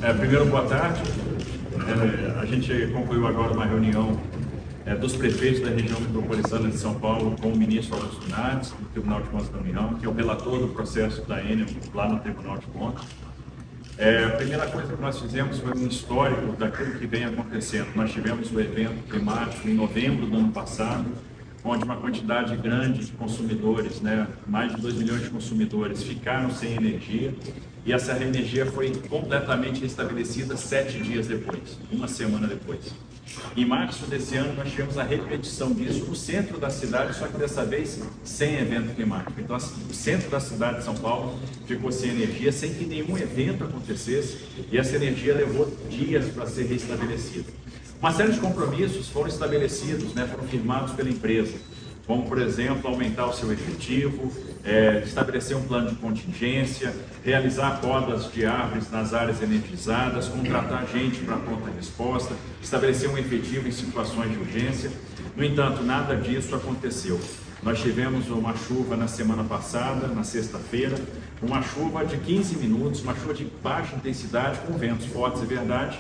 Primeiro, boa tarde. A gente concluiu agora uma reunião dos prefeitos da região metropolitana de São Paulo com o ministro Augusto Nardes, do Tribunal de Contas da União, que é o relator do processo da Enel lá no Tribunal de Contas. A primeira coisa que nós fizemos foi um histórico daquilo que vem acontecendo. Nós tivemos o evento climático em novembro do ano passado, onde uma quantidade grande de consumidores, mais de 2 milhões de consumidores, ficaram sem energia, e essa energia foi completamente restabelecida 7 dias depois, uma semana depois. Em março desse ano, nós tivemos a repetição disso no centro da cidade, só que dessa vez sem evento climático. Então, o centro da cidade de São Paulo ficou sem energia, sem que nenhum evento acontecesse, e essa energia levou dias para ser restabelecida. Uma série de compromissos foram estabelecidos, foram firmados pela empresa, como, por exemplo, aumentar o seu efetivo, estabelecer um plano de contingência, realizar podas de árvores nas áreas energizadas, contratar gente para pronta resposta, estabelecer um efetivo em situações de urgência. No entanto, nada disso aconteceu. Nós tivemos uma chuva na semana passada, na sexta-feira, uma chuva de 15 minutos, uma chuva de baixa intensidade, com ventos fortes, é verdade,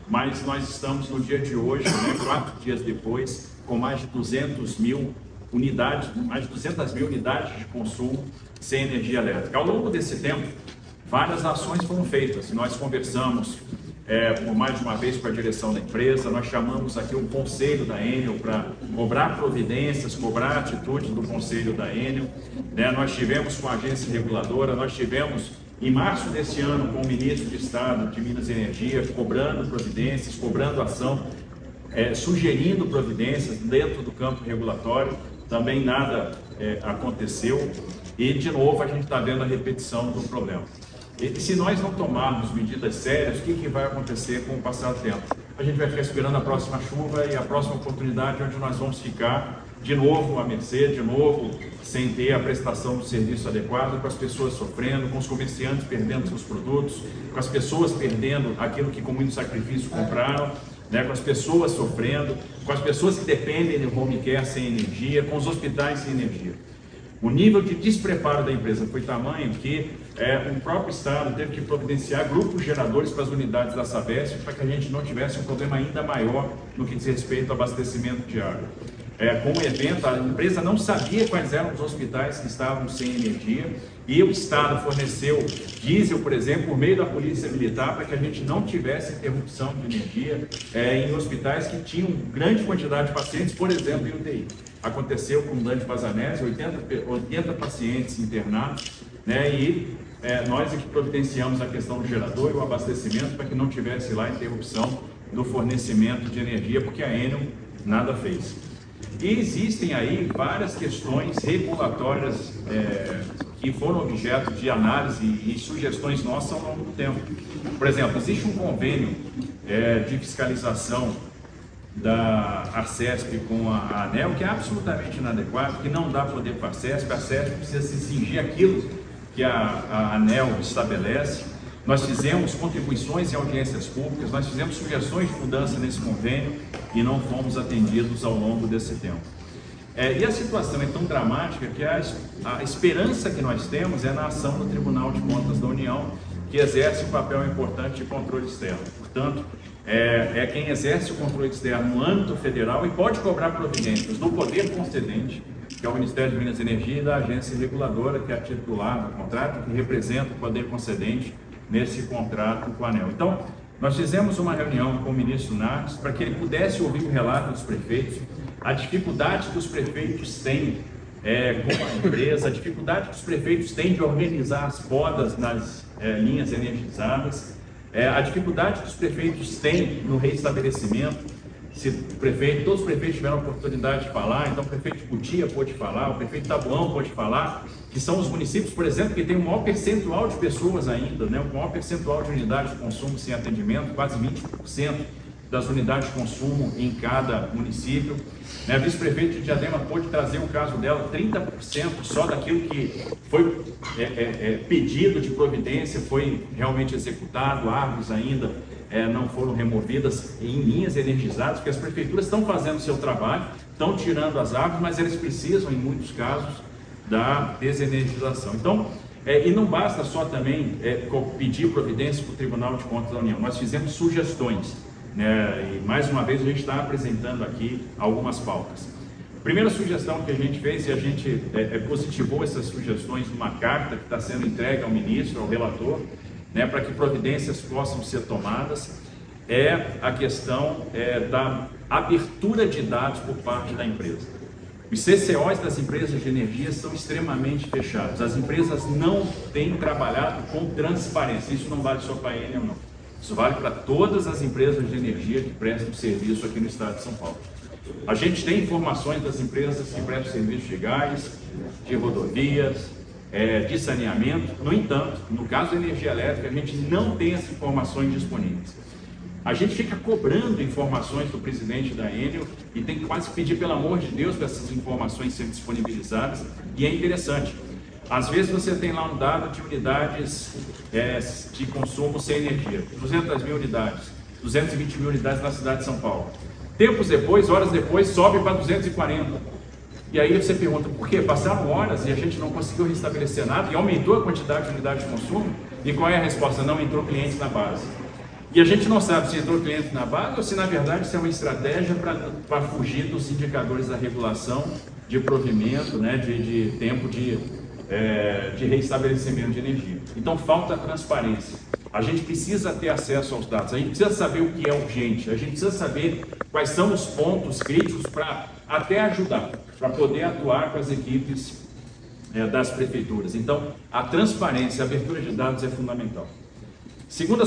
mas nós estamos no dia de hoje, 4 dias depois, com mais de 200 mil unidades de consumo sem energia elétrica. Ao longo desse tempo, várias ações foram feitas. Nós conversamos por mais de uma vez com a direção da empresa, nós chamamos aqui o conselho da Enel para cobrar providências, cobrar atitude do conselho da Enel. Nós tivemos com a agência reguladora, nós tivemos em março desse ano com o ministro de Estado de Minas e Energia, cobrando providências, cobrando ação, sugerindo providências dentro do campo regulatório. Também nada aconteceu e, de novo, a gente está vendo a repetição do problema. E se nós não tomarmos medidas sérias, o que vai acontecer com o passar do tempo? A gente vai ficar esperando a próxima chuva e a próxima oportunidade, onde nós vamos ficar de novo à mercê, de novo sem ter a prestação do serviço adequado, com as pessoas sofrendo, com os comerciantes perdendo seus produtos, com as pessoas perdendo aquilo que com muito sacrifício compraram, com as pessoas sofrendo, com as pessoas que dependem do home care sem energia, com os hospitais sem energia. O nível de despreparo da empresa foi tamanho que o próprio Estado teve que providenciar grupos geradores para as unidades da Sabesp para que a gente não tivesse um problema ainda maior no que diz respeito ao abastecimento de água. Com o evento, a empresa não sabia quais eram os hospitais que estavam sem energia e o Estado forneceu diesel, por exemplo, por meio da Polícia Militar, para que a gente não tivesse interrupção de energia em hospitais que tinham grande quantidade de pacientes, por exemplo, em UTI. Aconteceu com Dante Vazanese, 80 pacientes internados, e nós é que providenciamos a questão do gerador e o abastecimento para que não tivesse lá interrupção do fornecimento de energia, porque a Enel nada fez. E existem aí várias questões regulatórias que foram objeto de análise e sugestões nossas ao longo do tempo. Por exemplo, existe um convênio de fiscalização da Arcesp com a ANEEL que é absolutamente inadequado, que não dá poder para a Arcesp precisa se cingir aquilo que a ANEEL estabelece. Nós fizemos contribuições em audiências públicas, nós fizemos sugestões de mudança nesse convênio e não fomos atendidos ao longo desse tempo. E a situação é tão dramática que a esperança que nós temos é na ação do Tribunal de Contas da União, que exerce um papel importante de controle externo. Portanto, é quem exerce o controle externo no âmbito federal e pode cobrar providências do poder concedente, que é o Ministério de Minas e Energia, e da agência reguladora, que é a titular do contrato, que representa o poder concedente nesse contrato com a ANEEL. Então, nós fizemos uma reunião com o ministro Nardes para que ele pudesse ouvir o relato dos prefeitos, a dificuldade que os prefeitos têm com a empresa, a dificuldade que os prefeitos têm de organizar as podas nas linhas energizadas, a dificuldade que os prefeitos têm no reestabelecimento. Todos os prefeitos tiveram a oportunidade de falar, então o prefeito de Cotia pôde falar, o prefeito de Taboão pôde falar, que são os municípios, por exemplo, que tem o maior percentual de pessoas ainda, o maior percentual de unidades de consumo sem atendimento, quase 20% das unidades de consumo em cada município. A vice-prefeita de Diadema pôde trazer o caso dela, 30% só daquilo que foi pedido de providência foi realmente executado, árvores ainda não foram removidas em linhas energizadas, porque as prefeituras estão fazendo o seu trabalho, estão tirando as árvores, mas eles precisam, em muitos casos, da desenergização. Então, E não basta só também pedir providência para o Tribunal de Contas da União, nós fizemos sugestões, né? E mais uma vez a gente está apresentando aqui algumas pautas. Primeira sugestão que a gente fez, e a gente positivou essas sugestões numa carta que está sendo entregue ao ministro, ao relator, né, para que providências possam ser tomadas, é a questão da abertura de dados por parte da empresa. Os CCOs das empresas de energia são extremamente fechados. As empresas não têm trabalhado com transparência. Isso não vale só para a Enel, não. Isso vale para todas as empresas de energia que prestam serviço aqui no estado de São Paulo. A gente tem informações das empresas que prestam serviço de gás, de rodovias, de saneamento. No entanto, no caso da energia elétrica, a gente não tem essas informações disponíveis. A gente fica cobrando informações do presidente da Enel e tem que quase pedir, pelo amor de Deus, para essas informações serem disponibilizadas. E é interessante, às vezes você tem lá um dado de unidades de consumo sem energia, 200 mil unidades, 220 mil unidades na cidade de São Paulo. Tempos depois, horas depois, sobe para 240. E aí você pergunta, por quê? Passaram horas e a gente não conseguiu restabelecer nada e aumentou a quantidade de unidades de consumo? E qual é a resposta? Não entrou clientes na base. E a gente não sabe se entrou cliente na base ou se, na verdade, isso é uma estratégia para fugir dos indicadores da regulação de provimento, né, de tempo de reestabelecimento de energia. Então, falta transparência. A gente precisa ter acesso aos dados, a gente precisa saber o que é urgente, a gente precisa saber quais são os pontos críticos para até ajudar, para poder atuar com as equipes das prefeituras. Então, a transparência, a abertura de dados é fundamental. Segunda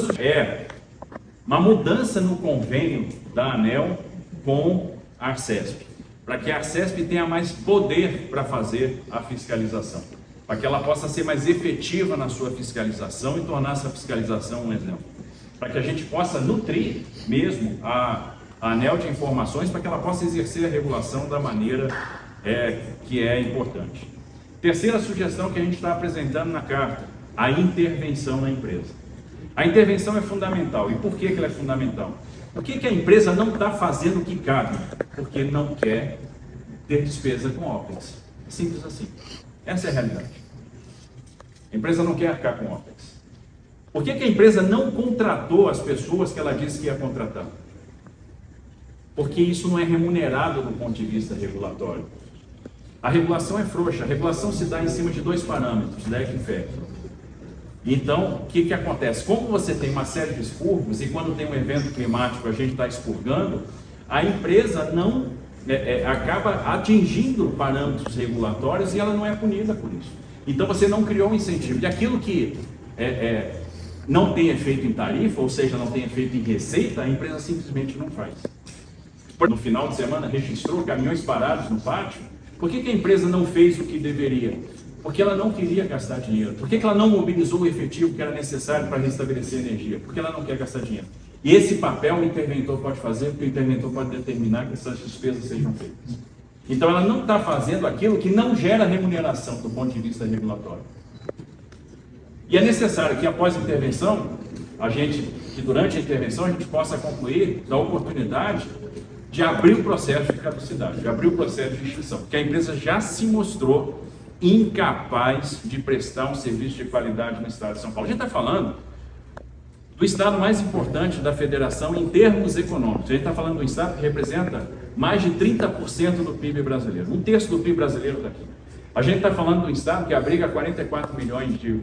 uma mudança no convênio da ANEEL com a Arcesp, para que a Arcesp tenha mais poder para fazer a fiscalização, para que ela possa ser mais efetiva na sua fiscalização e tornar essa fiscalização um exemplo, para que a gente possa nutrir mesmo a ANEEL de informações para que ela possa exercer a regulação da maneira que é importante. Terceira sugestão que a gente está apresentando na carta, a intervenção na empresa. A intervenção é fundamental. E por que ela é fundamental? Por que a empresa não está fazendo o que cabe? Porque não quer ter despesa com OPEX. Simples assim. Essa é a realidade. A empresa não quer arcar com OPEX. Por que a empresa não contratou as pessoas que ela disse que ia contratar? Porque isso não é remunerado do ponto de vista regulatório. A regulação é frouxa. A regulação se dá em cima de dois parâmetros, DEC e FEC. Então, o que acontece? Como você tem uma série de expurgos, e quando tem um evento climático a gente está expurgando, a empresa não acaba atingindo parâmetros regulatórios e ela não é punida por isso. Então, você não criou um incentivo. E aquilo que não tem efeito em tarifa, ou seja, não tem efeito em receita, a empresa simplesmente não faz. No final de semana, registrou caminhões parados no pátio. Por que a empresa não fez o que deveria? Porque ela não queria gastar dinheiro. Por que ela não mobilizou o efetivo que era necessário para restabelecer a energia? Porque ela não quer gastar dinheiro. E esse papel o interventor pode fazer, porque o interventor pode determinar que essas despesas sejam feitas. Então ela não está fazendo aquilo que não gera remuneração do ponto de vista regulatório. E é necessário que após a intervenção, que durante a intervenção a gente possa concluir da oportunidade de abrir o processo de caducidade, de abrir o processo de extinção, porque a empresa já se mostrou incapaz de prestar um serviço de qualidade no estado de São Paulo. A gente está falando do estado mais importante da federação em termos econômicos. A gente está falando do estado que representa mais de 30% do PIB brasileiro. Um terço do PIB brasileiro está aqui. A gente está falando do estado que abriga 44 milhões de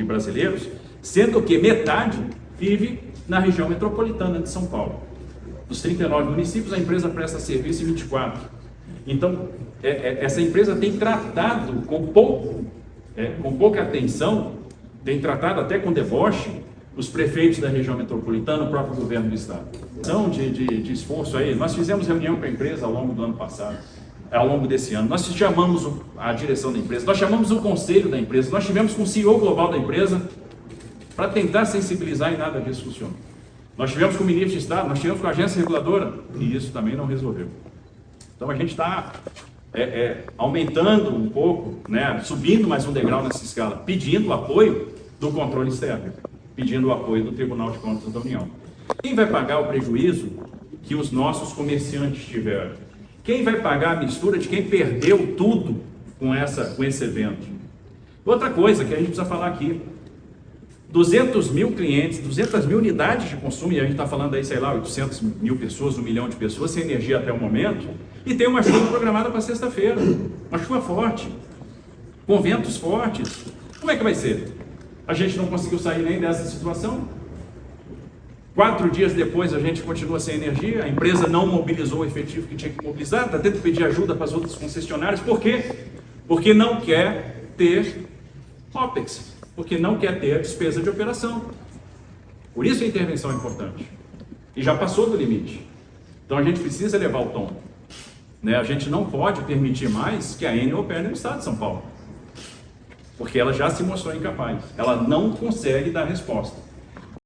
brasileiros, sendo que metade vive na região metropolitana de São Paulo. Dos 39 municípios, a empresa presta serviço em 24. Então, essa empresa tem tratado com pouca atenção, tem tratado até com deboche os prefeitos da região metropolitana, o próprio governo do estado. De esforço aí, nós fizemos reunião com a empresa ao longo do ano passado, ao longo desse ano. Nós chamamos a direção da empresa, nós chamamos o conselho da empresa, nós tivemos com o CEO global da empresa para tentar sensibilizar e nada disso funciona. Nós tivemos com o ministro de Estado, nós tivemos com a agência reguladora e isso também não resolveu. Então a gente está aumentando um pouco, né, subindo mais um degrau nessa escala, pedindo o apoio do controle externo, pedindo o apoio do Tribunal de Contas da União. Quem vai pagar o prejuízo que os nossos comerciantes tiveram? Quem vai pagar a mistura de quem perdeu tudo com esse evento? Outra coisa que a gente precisa falar aqui, 200 mil clientes, 200 mil unidades de consumo, e a gente está falando aí, sei lá, 800 mil pessoas, 1 milhão de pessoas sem energia até o momento, e tem uma chuva programada para sexta-feira, uma chuva forte, com ventos fortes. Como é que vai ser? A gente não conseguiu sair nem dessa situação. 4 dias depois a gente continua sem energia, a empresa não mobilizou o efetivo que tinha que mobilizar, está tendo que pedir ajuda para as outras concessionárias. Por quê? Porque não quer ter OPEX, porque não quer ter despesa de operação. Por isso a intervenção é importante. E já passou do limite. Então a gente precisa levar o tom. A gente não pode permitir mais que a Enel opere no estado de São Paulo, porque ela já se mostrou incapaz. Ela não consegue dar resposta.